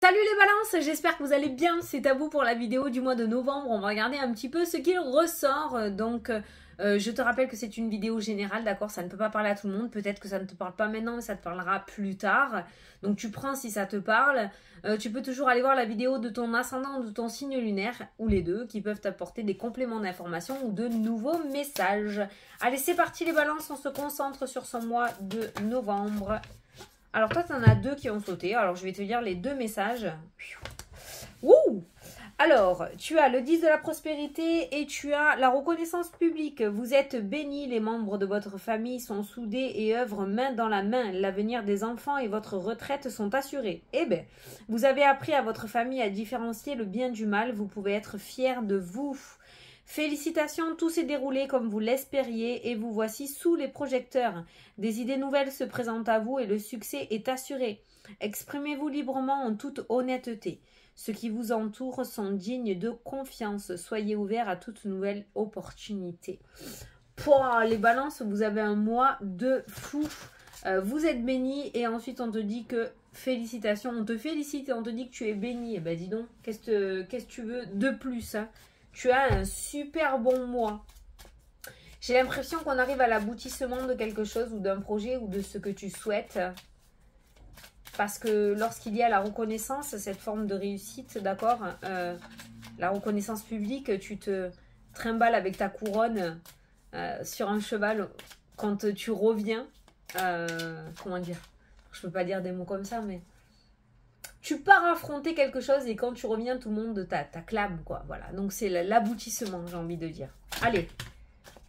Salut les balances, j'espère que vous allez bien, c'est à vous pour la vidéo du mois de novembre. On va regarder un petit peu ce qu'il ressort. Je te rappelle que c'est une vidéo générale, d'accord? Ça ne peut pas parler à tout le monde, peut-être que ça ne te parle pas maintenant, mais ça te parlera plus tard. Donc tu prends si ça te parle. Tu peux toujours aller voir la vidéo de ton ascendant ou de ton signe lunaire, ou les deux, qui peuvent t'apporter des compléments d'information ou de nouveaux messages. Allez, c'est parti les balances, on se concentre sur ce mois de novembre. Alors toi, tu en as deux qui ont sauté. Alors, je vais te lire les deux messages. Wouh! Alors, tu as le 10 de la prospérité et tu as la reconnaissance publique. Vous êtes bénis, les membres de votre famille sont soudés et œuvrent main dans la main. L'avenir des enfants et votre retraite sont assurés. Eh bien, vous avez appris à votre famille à différencier le bien du mal. Vous pouvez être fiers de vous. Félicitations, tout s'est déroulé comme vous l'espériez et vous voici sous les projecteurs. Des idées nouvelles se présentent à vous et le succès est assuré. Exprimez-vous librement en toute honnêteté. Ceux qui vous entourent sont dignes de confiance. Soyez ouverts à toute nouvelle opportunité. Pouah, les balances, vous avez un mois de fou. Vous êtes bénis et ensuite on te dit que félicitations. On te félicite et on te dit que tu es béni. Eh ben dis donc, qu'est-ce que tu veux de plus hein? Tu as un super bon mois. J'ai l'impression qu'on arrive à l'aboutissement de quelque chose ou d'un projet ou de ce que tu souhaites. Parce que lorsqu'il y a la reconnaissance, cette forme de réussite, d'accord, la reconnaissance publique, tu te trimbales avec ta couronne sur un cheval quand tu reviens. Comment dire? Je peux pas dire des mots comme ça, mais... Tu pars affronter quelque chose et quand tu reviens, tout le monde t'acclame, quoi. Voilà, donc c'est l'aboutissement, j'ai envie de dire. Allez,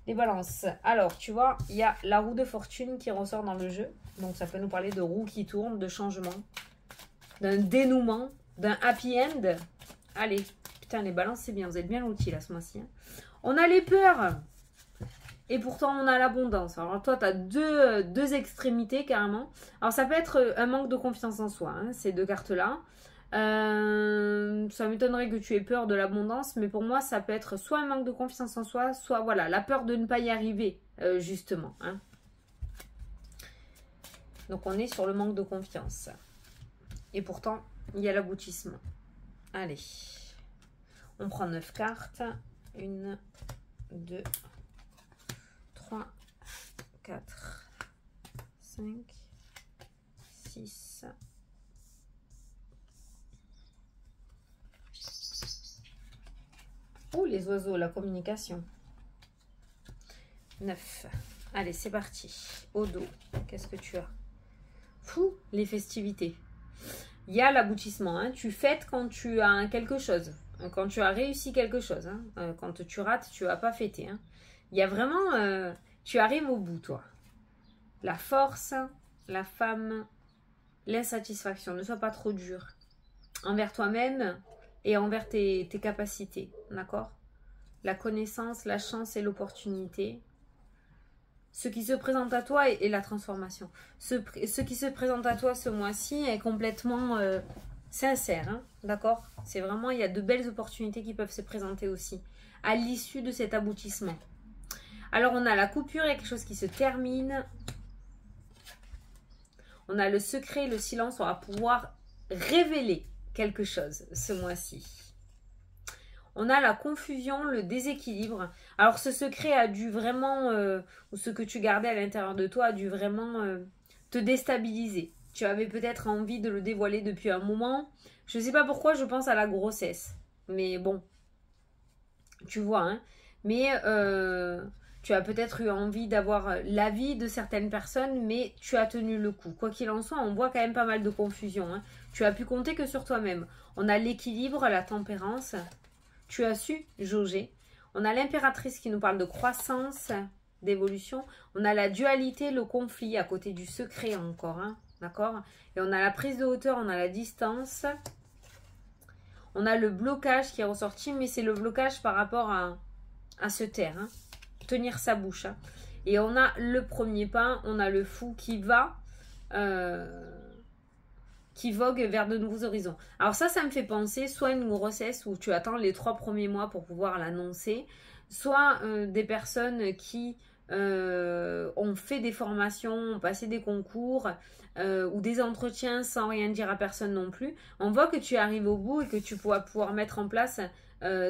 les balances. Alors, tu vois, il y a la roue de fortune qui ressort dans le jeu. Donc, ça peut nous parler de roue qui tourne, de changement, d'un dénouement, d'un happy end. Allez, putain, les balances, c'est bien. Vous êtes bien l'outil, là, ce mois-ci. Hein. On a les peurs. Et pourtant, on a l'abondance. Alors, toi, tu as deux extrémités, carrément. Alors, ça peut être un manque de confiance en soi, hein, ces deux cartes-là. Ça m'étonnerait que tu aies peur de l'abondance, mais pour moi, ça peut être soit un manque de confiance en soi, soit, voilà, la peur de ne pas y arriver, justement. Hein. Donc, on est sur le manque de confiance. Et pourtant, il y a l'aboutissement. Allez. On prend 9 cartes. 1, 2... 3, 4, 5, 6. Oh, les oiseaux, la communication. 9. Allez, c'est parti. Au dos, qu'est-ce que tu as? Fou, les festivités. Il y a l'aboutissement. Hein. Tu fêtes quand tu as quelque chose. Quand tu as réussi quelque chose. Hein. Quand tu rates, tu vas pas fêter. Hein. Il y a vraiment... tu arrives au bout, toi. La force, la femme, l'insatisfaction. Ne sois pas trop dur. Envers toi-même et envers tes capacités. D'accord? La connaissance, la chance et l'opportunité. Ce qui se présente à toi et la transformation. Ce qui se présente à toi ce mois-ci est complètement sincère. Hein? D'accord? C'est vraiment... Il y a de belles opportunités qui peuvent se présenter aussi. À l'issue de cet aboutissement. Alors, on a la coupure, il y a quelque chose qui se termine. On a le secret, le silence. On va pouvoir révéler quelque chose ce mois-ci. On a la confusion, le déséquilibre. Alors, ce secret a dû vraiment, ou ce que tu gardais à l'intérieur de toi, a dû vraiment te déstabiliser. Tu avais peut-être envie de le dévoiler depuis un moment. Je ne sais pas pourquoi, je pense à la grossesse. Mais bon, tu vois, hein. Mais... tu as peut-être eu envie d'avoir l'avis de certaines personnes, mais tu as tenu le coup. Quoi qu'il en soit, on voit quand même pas mal de confusion. Hein. Tu as pu compter que sur toi-même. On a l'équilibre, la tempérance. Tu as su jauger. On a l'impératrice qui nous parle de croissance, d'évolution. On a la dualité, le conflit à côté du secret encore. Hein. D'accord? Et on a la prise de hauteur, on a la distance. On a le blocage qui est ressorti, mais c'est le blocage par rapport à se taire. Hein. Tenir sa bouche. Hein. Et on a le premier pas, on a le fou qui va, qui vogue vers de nouveaux horizons. Alors ça me fait penser soit une grossesse où tu attends les 3 premiers mois pour pouvoir l'annoncer, soit des personnes qui ont fait des formations, ont passé des concours, ou des entretiens sans rien dire à personne non plus. On voit que tu arrives au bout et que tu vas pouvoir mettre en place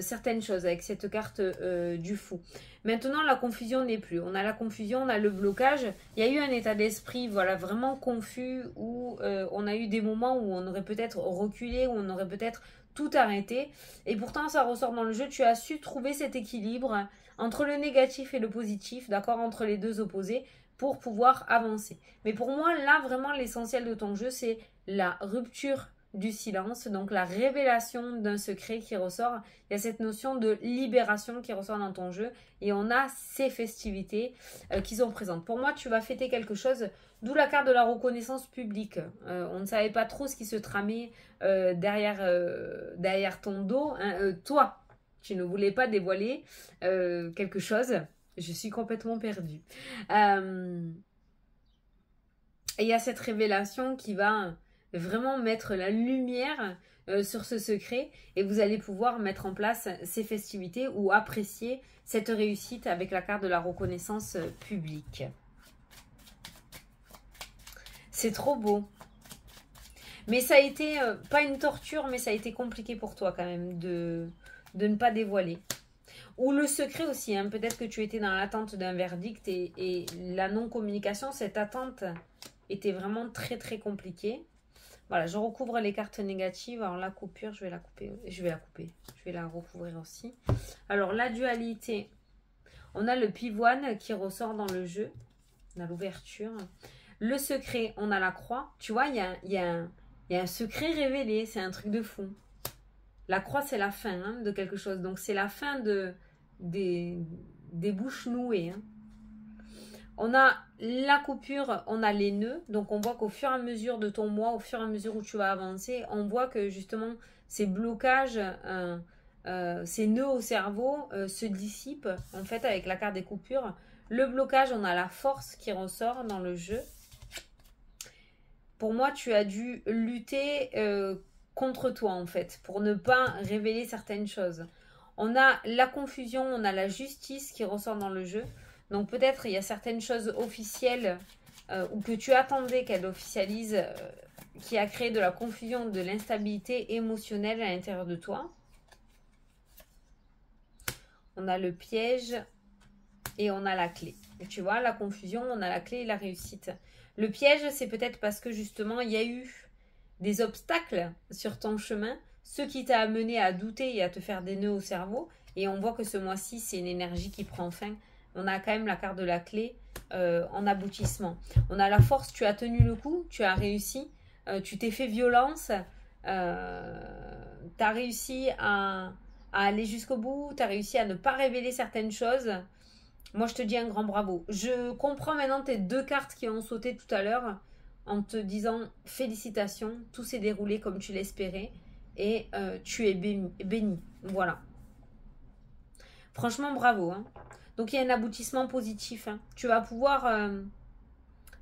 certaines choses avec cette carte du fou. Maintenant, la confusion n'est plus. On a la confusion, on a le blocage. Il y a eu un état d'esprit voilà, vraiment confus où on a eu des moments où on aurait peut-être reculé, où on aurait peut-être tout arrêté. Et pourtant, ça ressort dans le jeu. Tu as su trouver cet équilibre entre le négatif et le positif, d'accord, entre les deux opposés pour pouvoir avancer. Mais pour moi, là, vraiment, l'essentiel de ton jeu, c'est la rupture du silence, donc la révélation d'un secret qui ressort. Il y a cette notion de libération qui ressort dans ton jeu et on a ces festivités qui sont présentes. Pour moi, tu vas fêter quelque chose, d'où la carte de la reconnaissance publique. On ne savait pas trop ce qui se tramait derrière ton dos. Hein. Toi, tu ne voulais pas dévoiler quelque chose. Je suis complètement perdue. Et il y a cette révélation qui va vraiment mettre la lumière sur ce secret et vous allez pouvoir mettre en place ces festivités ou apprécier cette réussite avec la carte de la reconnaissance publique. C'est trop beau. Mais ça a été, pas une torture, mais ça a été compliqué pour toi quand même de ne pas dévoiler. Ou le secret aussi, hein. Peut-être que tu étais dans l'attente d'un verdict et la non-communication, cette attente était vraiment très très compliquée. Voilà, je recouvre les cartes négatives. Alors la coupure, je vais la couper. Je vais la recouvrir aussi. Alors la dualité, on a le pivoine qui ressort dans le jeu. On a l'ouverture. Le secret, on a la croix. Tu vois, il y a un secret révélé. C'est un truc de fou. La croix, c'est la fin hein, de quelque chose. Donc, c'est la fin des bouches nouées. Hein. On a la coupure, on a les nœuds. Donc, on voit qu'au fur et à mesure de ton mois, au fur et à mesure où tu vas avancer, on voit que justement, ces blocages, ces nœuds au cerveau se dissipent, en fait, avec la carte des coupures. Le blocage, on a la force qui ressort dans le jeu. Pour moi, tu as dû lutter contre toi en fait, pour ne pas révéler certaines choses. On a la confusion, on a la justice qui ressort dans le jeu. Donc peut-être il y a certaines choses officielles ou que tu attendais qu'elle officialise qui a créé de la confusion, de l'instabilité émotionnelle à l'intérieur de toi. On a le piège et on a la clé. Et tu vois, la confusion, on a la clé et la réussite. Le piège, c'est peut-être parce que justement, il y a eu des obstacles sur ton chemin, ce qui t'a amené à douter et à te faire des nœuds au cerveau. Et on voit que ce mois-ci, c'est une énergie qui prend fin. On a quand même la carte de la clé en aboutissement. On a la force, tu as tenu le coup, tu as réussi, tu t'es fait violence, tu as réussi à aller jusqu'au bout, tu as réussi à ne pas révéler certaines choses. Moi, je te dis un grand bravo. Je comprends maintenant tes deux cartes qui ont sauté tout à l'heure en te disant félicitations, tout s'est déroulé comme tu l'espérais et tu es béni. Voilà. Franchement, bravo. Hein. Donc, il y a un aboutissement positif. Hein. Tu vas pouvoir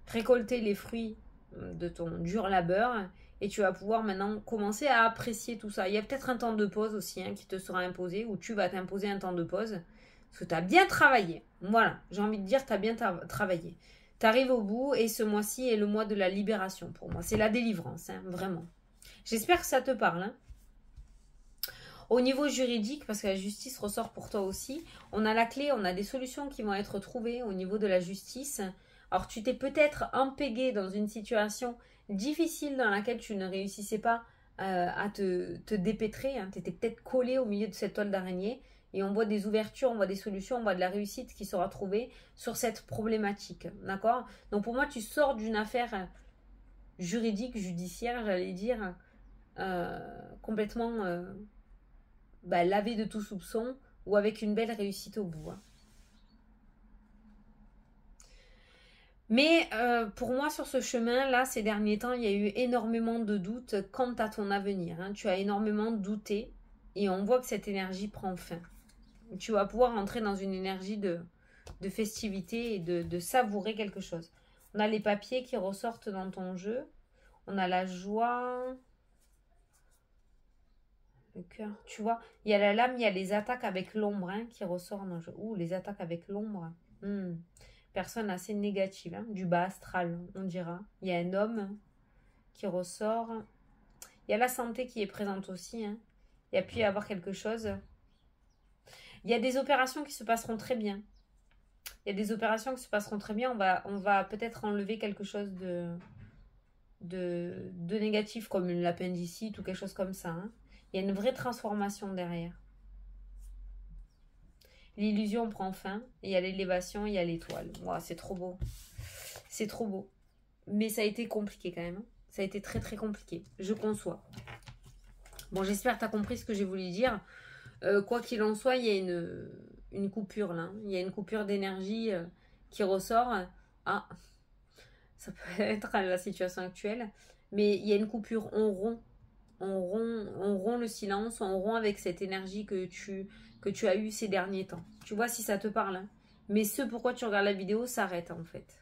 récolter les fruits de ton dur labeur et tu vas pouvoir maintenant commencer à apprécier tout ça. Il y a peut-être un temps de pause aussi hein, qui te sera imposé ou tu vas t'imposer un temps de pause parce que tu as bien travaillé. Voilà, j'ai envie de dire tu as bien travaillé. Tu arrives au bout et ce mois-ci est le mois de la libération pour moi. C'est la délivrance, hein, vraiment. J'espère que ça te parle. Hein. Au niveau juridique, parce que la justice ressort pour toi aussi, on a la clé, on a des solutions qui vont être trouvées au niveau de la justice. Alors tu t'es peut-être empégué dans une situation difficile dans laquelle tu ne réussissais pas à te dépêtrer. Hein. Tu étais peut-être collé au milieu de cette toile d'araignée. Et on voit des ouvertures, on voit des solutions, on voit de la réussite qui sera trouvée sur cette problématique. D'accord? Donc pour moi, tu sors d'une affaire juridique, judiciaire, j'allais dire, complètement lavée de tout soupçon ou avec une belle réussite au bout. Hein. Mais pour moi, sur ce chemin-là, ces derniers temps, il y a eu énormément de doutes quant à ton avenir. Hein. Tu as énormément douté et on voit que cette énergie prend fin. Tu vas pouvoir entrer dans une énergie de festivité et de savourer quelque chose. On a les papiers qui ressortent dans ton jeu. On a la joie. Le cœur. Tu vois, il y a la lame, il y a les attaques avec l'ombre hein, qui ressortent dans le jeu. Ouh, les attaques avec l'ombre. Personne assez négative, hein, du bas astral, on dira. Il y a un homme qui ressort. Il y a la santé qui est présente aussi. Hein. Il y a pu y avoir quelque chose. Il y a des opérations qui se passeront très bien. Il y a des opérations qui se passeront très bien. On va peut-être enlever quelque chose de négatif, comme une appendicite ou quelque chose comme ça. Hein. Il y a une vraie transformation derrière. L'illusion prend fin. Il y a l'élévation, il y a l'étoile. Wow, c'est trop beau. C'est trop beau. Mais ça a été compliqué quand même. Hein. Ça a été très très compliqué. Je conçois. Bon, j'espère que tu as compris ce que j'ai voulu dire. Quoi qu'il en soit, il y a une coupure là. Il y a une coupure d'énergie qui ressort. Ah, ça peut être la situation actuelle. Mais il y a une coupure. On rompt le silence. On rompt avec cette énergie que tu as eue ces derniers temps. Tu vois si ça te parle. Hein. Mais ce pourquoi tu regardes la vidéo s'arrête en fait.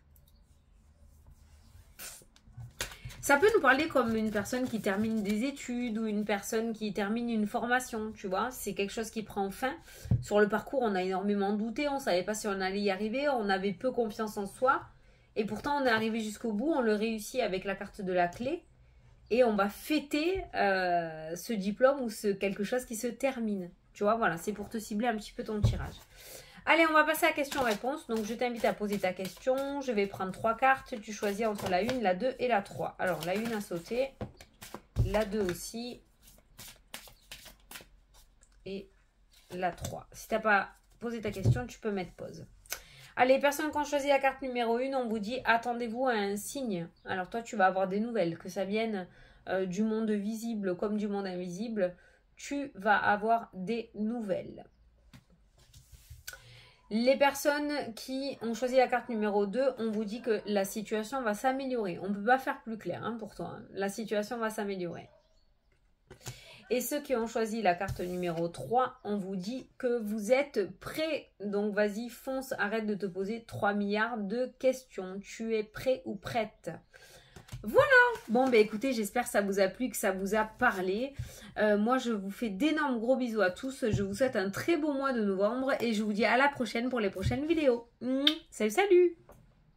Ça peut nous parler comme une personne qui termine des études ou une personne qui termine une formation, tu vois. C'est quelque chose qui prend fin. Sur le parcours, on a énormément douté. On ne savait pas si on allait y arriver. On avait peu confiance en soi. Et pourtant, on est arrivé jusqu'au bout. On le réussit avec la carte de la clé. Et on va fêter ce diplôme ou quelque chose qui se termine. Tu vois, voilà. C'est pour te cibler un petit peu ton tirage. Allez, on va passer à question-réponse. Donc, je t'invite à poser ta question. Je vais prendre 3 cartes. Tu choisis entre la 1, la 2 et la 3. Alors, la 1 a sauté. La 2 aussi. Et la 3. Si tu n'as pas posé ta question, tu peux mettre pause. Allez, personnes qui ont choisi la carte numéro 1, on vous dit attendez-vous à un signe. Alors, toi, tu vas avoir des nouvelles. Que ça vienne du monde visible comme du monde invisible. Tu vas avoir des nouvelles. Les personnes qui ont choisi la carte numéro 2, on vous dit que la situation va s'améliorer. On ne peut pas faire plus clair hein, pour toi. Hein. La situation va s'améliorer. Et ceux qui ont choisi la carte numéro 3, on vous dit que vous êtes prêts. Donc vas-y, fonce, arrête de te poser 3 milliards de questions. Tu es prêt ou prête? Voilà. Bon, bah écoutez, j'espère que ça vous a plu, que ça vous a parlé. Moi, je vous fais d'énormes gros bisous à tous. Je vous souhaite un très beau mois de novembre et je vous dis à la prochaine pour les prochaines vidéos. Salut, salut!